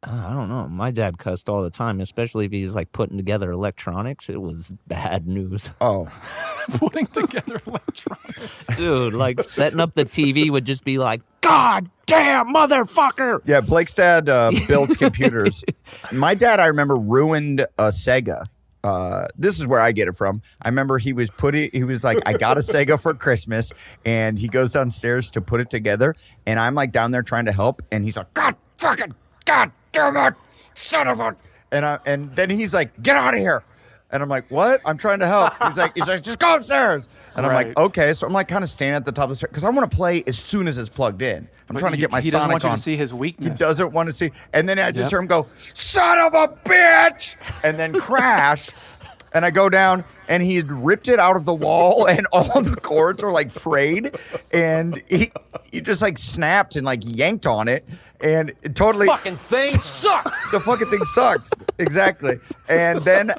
I don't know. My dad cussed all the time, especially if he was like putting together electronics. It was bad news. Oh, Putting together electronics. Dude, like setting up the TV would just be like, God damn, motherfucker. yeah. Blake's dad built computers. My dad, I remember, ruined a Sega. This is where I get it from. I remember he was like, I got a Sega for Christmas, and he goes downstairs to put it together, and I'm like down there trying to help, and he's like, God damn it, son of a, and then he's like, get out of here. And I'm like, what? I'm trying to help. He's like, just go upstairs. And I'm like, Right. okay. So I'm like kind of standing at the top of the stairs because I want to play as soon as it's plugged in. I'm But trying to get my he doesn't Sonic want you on. to see his He weakness. doesn't want to see. And then I just Yep. hear him go, son of a bitch, and then crash. And I go down, and he had ripped it out of the wall, and all the cords are like frayed, and he just like snapped and like yanked on it, and it totally Fucking thing sucks. the fucking thing sucks. Exactly. And then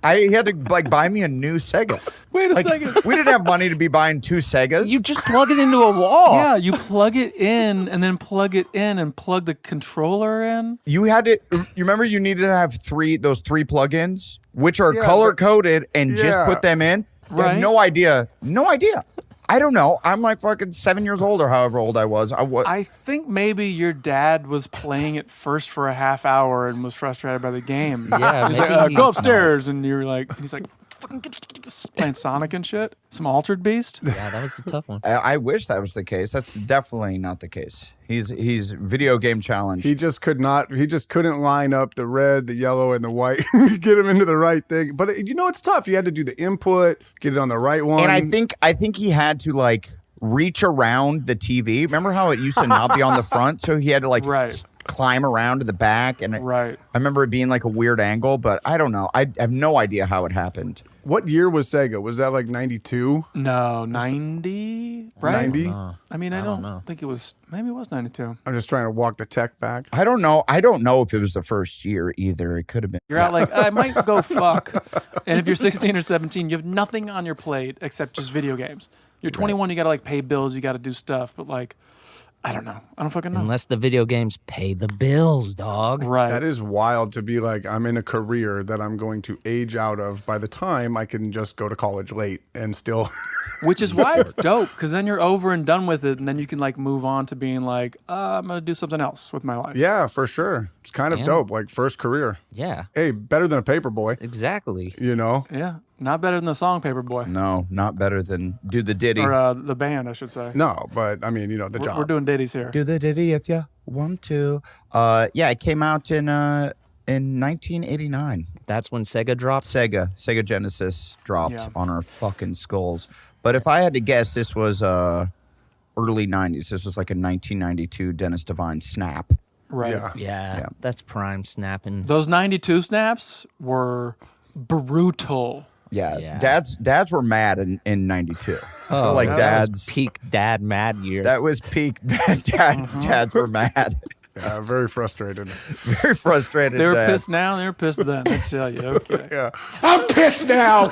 I had to like buy me a new Sega. Wait a Like, second. we didn't have money to be buying two Segas. You just plug it into a wall. Yeah, you plug it in and then plug it in and plug the controller in. You had to. You remember you needed to have those three plugins, which are Yeah, color but- coded, and just Yeah. put them in. I Right. had no idea. No idea. I don't know. I'm like fucking 7 years old or however old I was. I think maybe your dad was playing it first for a half hour and was frustrated by the game. Yeah, He's like, maybe go he- upstairs, and you're like, he's like, fucking get this, playing Sonic and shit. Some Altered Beast. Yeah, that was a tough one. I wish that was the case. That's definitely not the case. He's video game challenged. He just couldn't line up the red, the yellow, and the white, get him into the right thing. But it's tough. You had to do the input, get it on the right one. And I think he had to like reach around the TV. Remember how it used to not be on the front, so he had to like Right. climb around to the back. And Right. I remember it being like a weird angle, but I don't know. I have no idea how it happened. What year was Sega? Was that like 92? No, 90, right? 90? I mean, I don't know. think it was, maybe it was 92. I'm just trying to walk the tech back. I don't know. I don't know if it was the first year either. It could have been. You're out like, I might go fuck. And if you're 16 or 17, you have nothing on your plate except just video games. You're 21, you got to like pay bills, you got to do stuff. But like, I don't know. I don't fucking know. Unless the video games pay the bills, dog. Right. That is wild to be like, I'm in a career that I'm going to age out of by the time I can just go to college late and still. Which is why it's dope, because then you're over and done with it, and then you can like move on to being like, I'm gonna do something else with my life. Yeah, for sure. It's kind of Damn. dope. Like first career. Yeah, Hey, better than a paper boy, exactly. you know? Yeah, not better than the song Paperboy, No, not better than Do the Diddy. or the band, I should say. No, but I mean, the We're- job. We're doing ditties here. Do the Diddy if you want to. Yeah, it came out in 1989. That's when Sega dropped. Sega Genesis dropped Yeah. on our fucking skulls. But if I had to guess, this was early 90s. This was like a 1992 Dennis Devine snap. Right. Yeah. Yeah, that's prime snapping. Those 92 snaps were brutal. Yeah, Yeah. dads were mad in 92. I feel Oh, like that dads. was peak dad mad years. That was peak. Dads were mad. Yeah, very frustrated. Very frustrated. They were dads. pissed now, they were pissed then. I tell you. Okay. Yeah. I'm pissed now.